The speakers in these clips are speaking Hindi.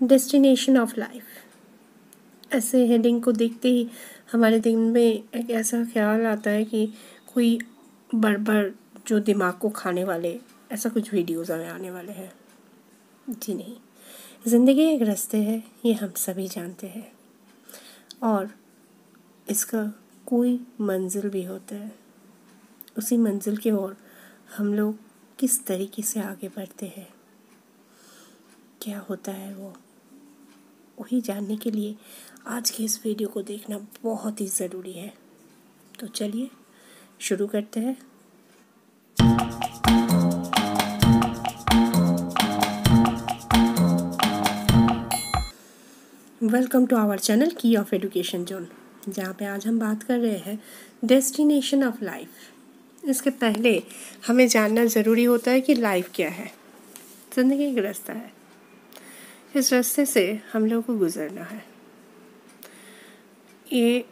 डेस्टिनेशन ऑफ लाइफ, ऐसे हेडिंग को देखते ही हमारे दिल में एक ऐसा ख्याल आता है कि कोई बड़बड़ जो दिमाग को खाने वाले ऐसा कुछ वीडियोज़ हमें आने वाले हैं। जी नहीं, ज़िंदगी एक रास्ते है, ये हम सभी जानते हैं, और इसका कोई मंजिल भी होता है। उसी मंजिल की ओर हम लोग किस तरीके से आगे बढ़ते हैं, क्या होता है वो वही जानने के लिए आज के इस वीडियो को देखना बहुत ही ज़रूरी है। तो चलिए शुरू करते हैं। वेलकम टू आवर चैनल की ऑफ एजुकेशन जोन, जहाँ पे आज हम बात कर रहे हैं डेस्टिनेशन ऑफ लाइफ। इसके पहले हमें जानना ज़रूरी होता है कि लाइफ क्या है। ज़िंदगी एक रास्ता है, इस रास्ते से हम लोग को गुजरना है। ये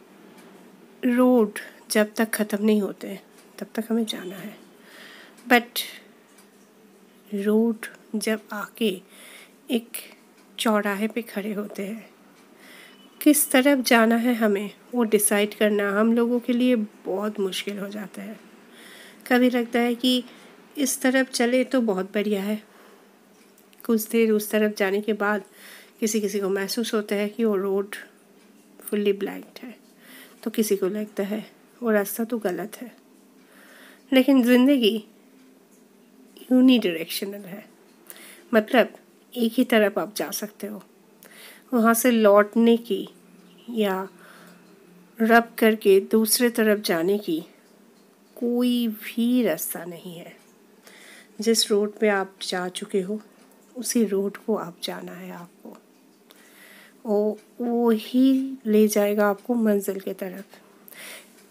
रोड जब तक ख़त्म नहीं होते तब तक हमें जाना है, बट रोड जब आके एक चौराहे पे खड़े होते हैं, किस तरफ जाना है हमें वो डिसाइड करना हम लोगों के लिए बहुत मुश्किल हो जाता है। कभी लगता है कि इस तरफ चले तो बहुत बढ़िया है, कुछ देर उस तरफ जाने के बाद किसी किसी को महसूस होता है कि वो रोड फुल्ली ब्लैंक है, तो किसी को लगता है वो रास्ता तो गलत है। लेकिन ज़िंदगी यूनिडायरेक्शनल है, मतलब एक ही तरफ आप जा सकते हो, वहाँ से लौटने की या रब करके दूसरे तरफ जाने की कोई भी रास्ता नहीं है। जिस रोड पे आप जा चुके हो उसी रोड को आप जाना है, आपको वो ही ले जाएगा आपको मंजिल की तरफ।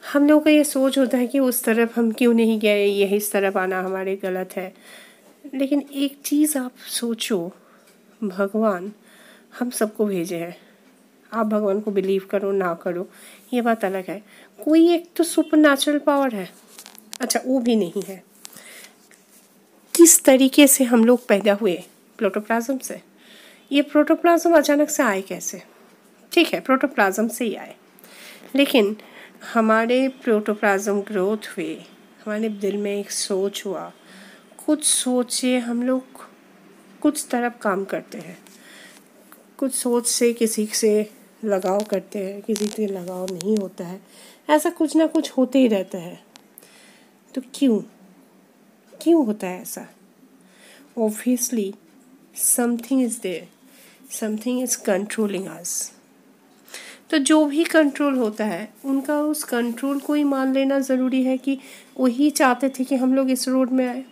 हम लोगों का ये सोच होता है कि उस तरफ हम क्यों नहीं गए, यही इस तरफ आना हमारे गलत है। लेकिन एक चीज़ आप सोचो, भगवान हम सबको भेजे हैं। आप भगवान को बिलीव करो ना करो ये बात अलग है, कोई एक तो सुपर नेचुरल पावर है। अच्छा, वो भी नहीं है। किस तरीके से हम लोग पैदा हुए? प्रोटोप्लाज्म से। ये प्रोटोप्लाज्म अचानक से आए कैसे? ठीक है, प्रोटोप्लाज्म से ही आए, लेकिन हमारे प्रोटोप्लाज्म ग्रोथ हुए, हमारे दिल में एक सोच हुआ, कुछ सोचे हम लोग कुछ तरफ काम करते हैं, कुछ सोच से किसी से लगाव करते हैं, किसी से लगाव नहीं होता है, ऐसा कुछ ना कुछ होते ही रहता है। तो क्यों होता है ऐसा? Obviously something is there, something is controlling us. तो जो भी कंट्रोल होता है उनका उस कंट्रोल को ही मान लेना ज़रूरी है कि वही चाहते थे कि हम लोग इस रोड में आए।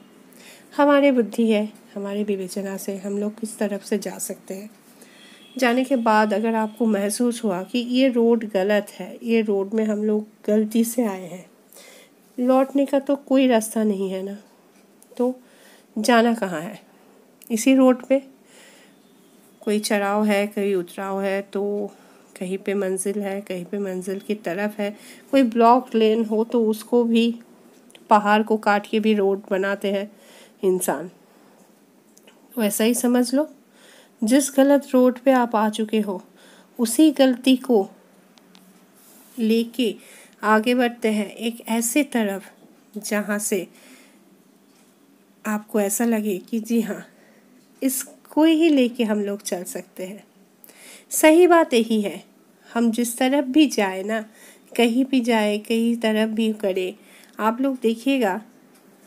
हमारे बुद्धि है, हमारे विवेचना से हम लोग किस तरफ से जा सकते हैं। जाने के बाद अगर आपको महसूस हुआ कि ये रोड गलत है, ये रोड में हम लोग गलती से आए हैं, लौटने का तो कोई रास्ता नहीं है ना, तो जाना कहाँ है? इसी रोड पे कोई चढ़ाव है, कहीं उतराव है, तो कहीं पे मंजिल है, कहीं पे मंजिल की तरफ है। कोई ब्लॉक लेन हो तो उसको भी पहाड़ को काट के भी रोड बनाते हैं इंसान। वैसा ही समझ लो, जिस गलत रोड पे आप आ चुके हो उसी गलती को लेके आगे बढ़ते हैं एक ऐसे तरफ जहाँ से आपको ऐसा लगे कि जी हाँ, इसको ही लेके हम लोग चल सकते हैं। सही बात यही है, हम जिस तरफ भी जाए ना, कहीं भी जाए, कहीं तरफ भी करे, आप लोग देखिएगा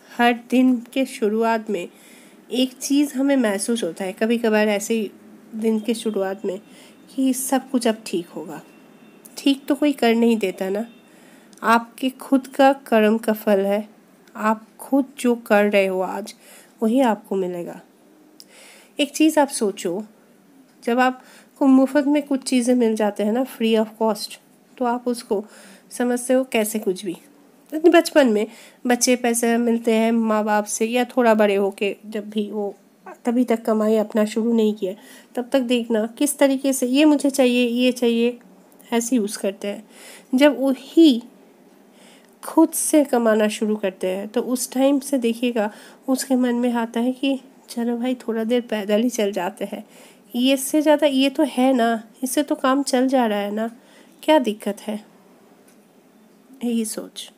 हर दिन के शुरुआत में एक चीज़ हमें महसूस होता है, कभी कभार ऐसे ही दिन के शुरुआत में, कि सब कुछ अब ठीक होगा। ठीक तो कोई कर नहीं देता ना, आपके खुद का कर्म का फल है। आप खुद जो कर रहे हो आज वही आपको मिलेगा। एक चीज़ आप सोचो, जब आपको मुफ्त में कुछ चीज़ें मिल जाते हैं ना, फ्री ऑफ कॉस्ट, तो आप उसको समझते हो कैसे कुछ भी। बचपन में बच्चे पैसे मिलते हैं माँ बाप से, या थोड़ा बड़े होके जब भी वो तभी तक कमाई अपना शुरू नहीं किया, तब तक देखना किस तरीके से ये मुझे चाहिए, ये चाहिए, ऐसे यूज़ करते हैं। जब वही खुद से कमाना शुरू करते हैं तो उस टाइम से देखिएगा उसके मन में आता है कि चलो भाई थोड़ा देर पैदल ही चल जाते हैं, ये इससे ज़्यादा ये तो है ना, इससे तो काम चल जा रहा है ना, क्या दिक्कत है। यही सोच,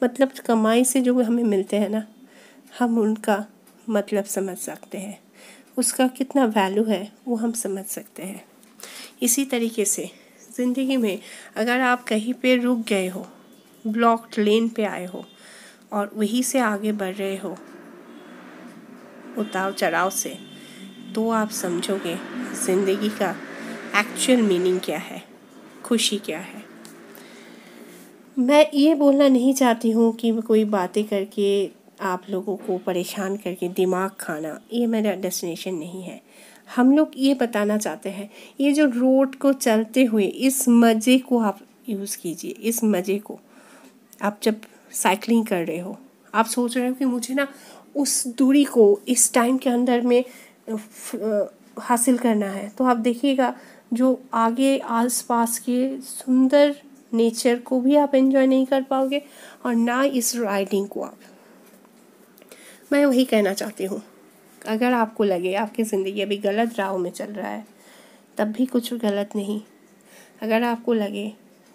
मतलब कमाई से जो हमें मिलते हैं ना, हम उनका मतलब समझ सकते हैं, उसका कितना वैल्यू है वो हम समझ सकते हैं। इसी तरीके से ज़िंदगी में अगर आप कहीं पे रुक गए हो, ब्लॉक्ड लेन पे आए हो और वहीं से आगे बढ़ रहे हो उतार चढ़ाव से, तो आप समझोगे ज़िंदगी का एक्चुअल मीनिंग क्या है, खुशी क्या है। मैं ये बोलना नहीं चाहती हूँ कि कोई बातें करके आप लोगों को परेशान करके दिमाग खाना, ये मेरा डेस्टिनेशन नहीं है। हम लोग ये बताना चाहते हैं, ये जो रोड को चलते हुए इस मज़े को आप यूज़ कीजिए। इस मज़े को आप जब साइकिलिंग कर रहे हो, आप सोच रहे हो कि मुझे ना उस दूरी को इस टाइम के अंदर में हासिल करना है, तो आप देखिएगा जो आगे आसपास के सुंदर नेचर को भी आप एंजॉय नहीं कर पाओगे और ना इस राइडिंग को आप। मैं वही कहना चाहती हूँ, अगर आपको लगे आपकी ज़िंदगी अभी गलत राह में चल रहा है, तब भी कुछ गलत नहीं। अगर आपको लगे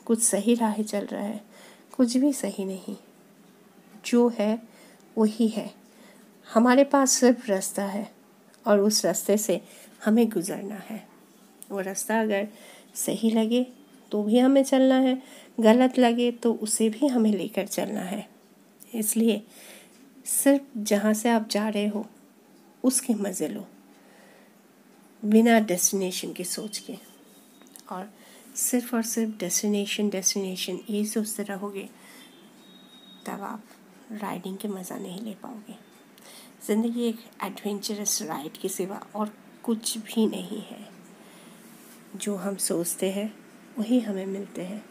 कुछ सही राह चल रहा है, कुछ भी सही नहीं, जो है वही है। हमारे पास सिर्फ रास्ता है और उस रास्ते से हमें गुज़रना है। वो रास्ता अगर सही लगे तो भी हमें चलना है, गलत लगे तो उसे भी हमें लेकर चलना है। इसलिए सिर्फ जहाँ से आप जा रहे हो उसके मज़े लो, बिना डेस्टिनेशन की सोच के। और सिर्फ डेस्टिनेशन यही सोचते रहोगे, तब आप राइडिंग के मज़ा नहीं ले पाओगे। ज़िंदगी एक एडवेंचरस राइड के सिवा और कुछ भी नहीं है। जो हम सोचते हैं वही हमें मिलते हैं।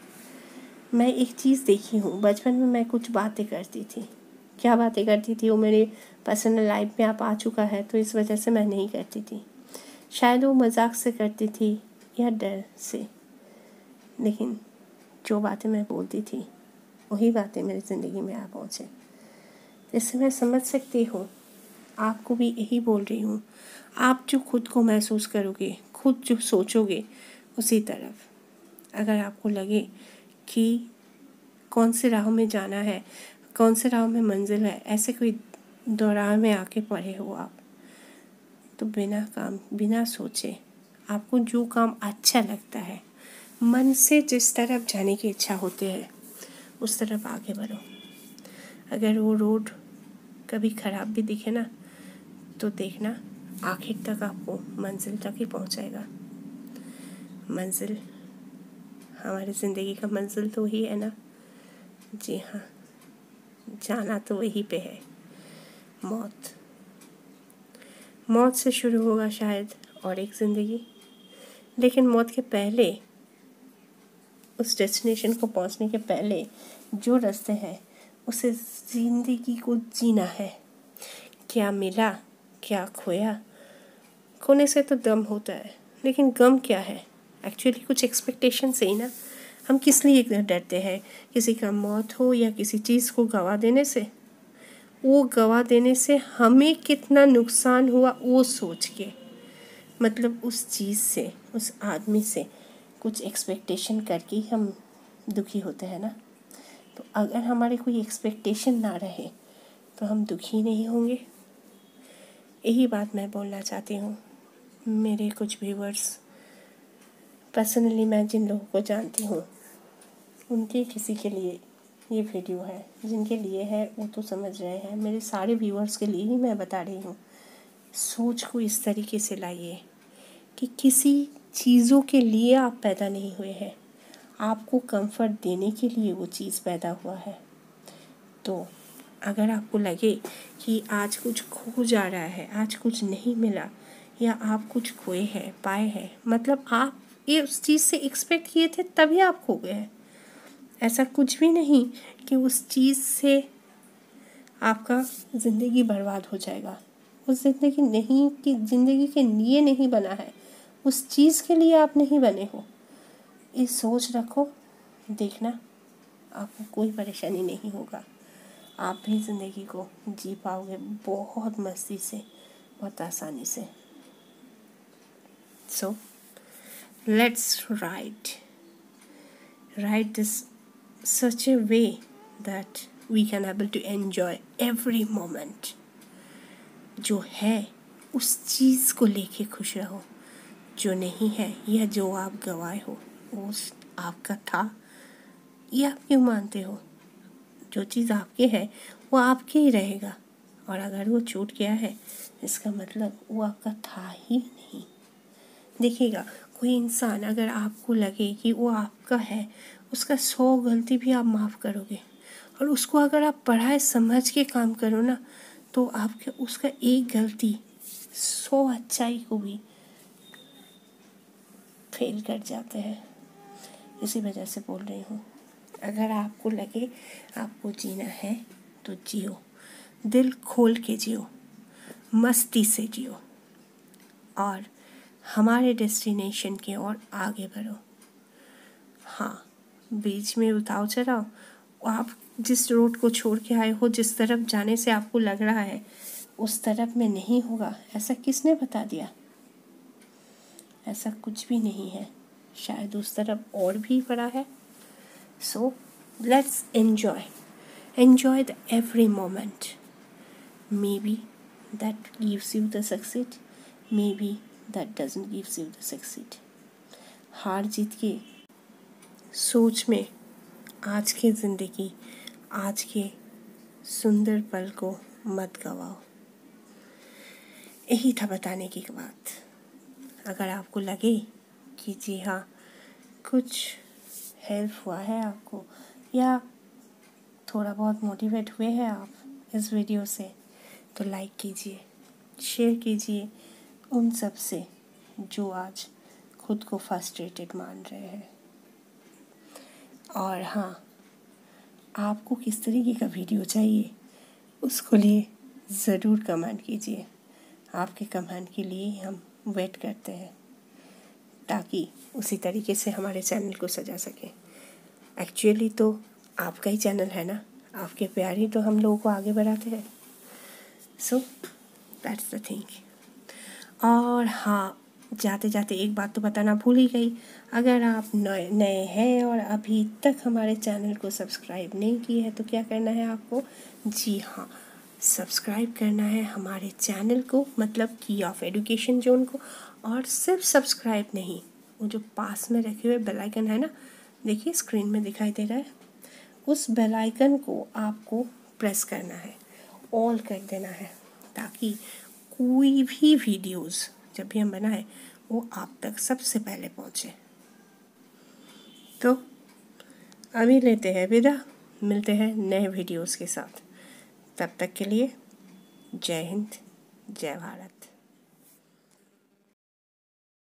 मैं एक चीज़ देखी हूँ, बचपन में मैं कुछ बातें करती थी। क्या बातें करती थी वो मेरी पर्सनल लाइफ में आप आ चुका है, तो इस वजह से मैं नहीं करती थी। शायद वो मजाक से करती थी या डर से, लेकिन जो बातें मैं बोलती थी वही बातें मेरी ज़िंदगी में आ पहुँचे। इससे मैं समझ सकती हूँ, आपको भी यही बोल रही हूँ। आप जो खुद को महसूस करोगे, खुद जो सोचोगे, उसी तरफ। अगर आपको लगे कि कौन से राह में जाना है, कौन से राह में मंजिल है, ऐसे कोई दौरान में आके पड़े हो आप, तो बिना सोचे आपको जो काम अच्छा लगता है, मन से जिस तरफ जाने की इच्छा होती है, उस तरफ आगे बढ़ो। अगर वो रोड कभी ख़राब भी दिखे ना, तो देखना आखिर तक आपको मंजिल तक ही पहुंचाएगा। मंजिल, हमारी ज़िंदगी का मंजिल तो वही है ना। जी हाँ, जाना तो वहीं पे है, मौत। मौत से शुरू होगा शायद और एक ज़िंदगी, लेकिन मौत के पहले, उस डेस्टिनेशन को पहुंचने के पहले जो रास्ते हैं, उसे ज़िंदगी को जीना है। क्या मिला, क्या खोया। खोने से तो दम होता है, लेकिन गम क्या है? एक्चुअली कुछ एक्सपेक्टेशन से ही ना। हम किस लिए इतना डरते हैं? किसी का मौत हो या किसी चीज़ को गवा देने से। वो गवा देने से हमें कितना नुकसान हुआ वो सोच के, मतलब उस चीज़ से, उस आदमी से कुछ एक्सपेक्टेशन करके ही हम दुखी होते हैं ना। तो अगर हमारे कोई एक्सपेक्टेशन ना रहे तो हम दुखी नहीं होंगे। यही बात मैं बोलना चाहती हूँ। मेरे कुछ व्यूअर्स, पर्सनली मैं जिन लोगों को जानती हूँ, उनके किसी के लिए ये वीडियो है। जिनके लिए है वो तो समझ रहे हैं, मेरे सारे व्यूअर्स के लिए ही मैं बता रही हूँ। सोच को इस तरीके से लाइए कि किसी चीज़ों के लिए आप पैदा नहीं हुए हैं, आपको कंफर्ट देने के लिए वो चीज़ पैदा हुआ है। तो अगर आपको लगे कि आज कुछ खो जा रहा है, आज कुछ नहीं मिला, या आप कुछ खोए हैं, पाए हैं, मतलब आप ये उस चीज़ से एक्सपेक्ट किए थे तभी आप खो गए हैं। ऐसा कुछ भी नहीं कि उस चीज़ से आपका ज़िंदगी बर्बाद हो जाएगा। उस ज़िंदगी नहीं, कि ज़िंदगी के लिए नहीं बना है, उस चीज़ के लिए आप नहीं बने हो। ये सोच रखो, देखना आपको कोई परेशानी नहीं होगा। आप भी ज़िंदगी को जी पाओगे बहुत मस्ती से, बहुत आसानी से। So let's write this such a way that we can able to enjoy every moment. जो है उस चीज़ को लेके खुश रहो, जो नहीं है या जो आप गवाए हो वो आपका था, ये आप क्यों मानते हो? जो चीज़ आपके है वो आपके ही रहेगा, और अगर वो छूट गया है इसका मतलब वो आपका था ही नहीं। देखिएगा, कोई इंसान अगर आपको लगे कि वो आपका है, उसका 100 गलती भी आप माफ़ करोगे, और उसको अगर आप पढ़ाए समझ के काम करो ना, तो आपके उसका एक गलती 100 अच्छाई को भी फेल कर जाते हैं। इसी वजह से बोल रही हूँ, अगर आपको लगे आपको जीना है तो जियो, दिल खोल के जियो, मस्ती से जियो, और हमारे डेस्टिनेशन की ओर आगे बढ़ो। हाँ, बीच में उतार चढ़ाव, आप जिस रोड को छोड़ के आए हो, जिस तरफ जाने से आपको लग रहा है उस तरफ में नहीं होगा, ऐसा किसने बता दिया? ऐसा कुछ भी नहीं है, शायद उस तरफ और भी बड़ा है। So let's enjoy the every moment. Maybe that gives you the succeed, maybe that doesn't gives you the succeed. हार जीत के सोच में आज की ज़िंदगी, आज के सुंदर पल को मत गवाओ। यही था बताने की बात। अगर आपको लगे कि जी हाँ, कुछ हेल्प हुआ है आपको, या थोड़ा बहुत मोटिवेट हुए हैं आप इस वीडियो से, तो लाइक कीजिए, शेयर कीजिए उन सब से जो आज खुद को फ्रस्ट्रेटेड मान रहे हैं। और हाँ, आपको किस तरीके का वीडियो चाहिए उसको लिए ज़रूर कमेंट कीजिए। आपके कमेंट के लिए हम वेट करते हैं, ताकि उसी तरीके से हमारे चैनल को सजा सकें। एक्चुअली तो आपका ही चैनल है ना, आपके प्यार ही तो हम लोगों को आगे बढ़ाते हैं। So that's the thing. और हाँ, जाते जाते एक बात तो बताना भूल ही गई, अगर आप नए हैं और अभी तक हमारे चैनल को सब्सक्राइब नहीं किए हैं तो क्या करना है आपको? जी हाँ, सब्सक्राइब करना है हमारे चैनल को, मतलब की ऑफ एजुकेशन जोन को। और सिर्फ सब्सक्राइब नहीं, वो जो पास में रखे हुए बेल आइकन है ना, देखिए स्क्रीन में दिखाई दे रहा है, उस बेल आइकन को आपको प्रेस करना है, ऑल कर देना है, ताकि कोई भी वीडियोस जब भी हम बनाए वो आप तक सबसे पहले पहुँचे। तो अभी लेते हैं विदा, मिलते हैं नए वीडियोस के साथ। तब तक के लिए जय हिंद, जय भारत।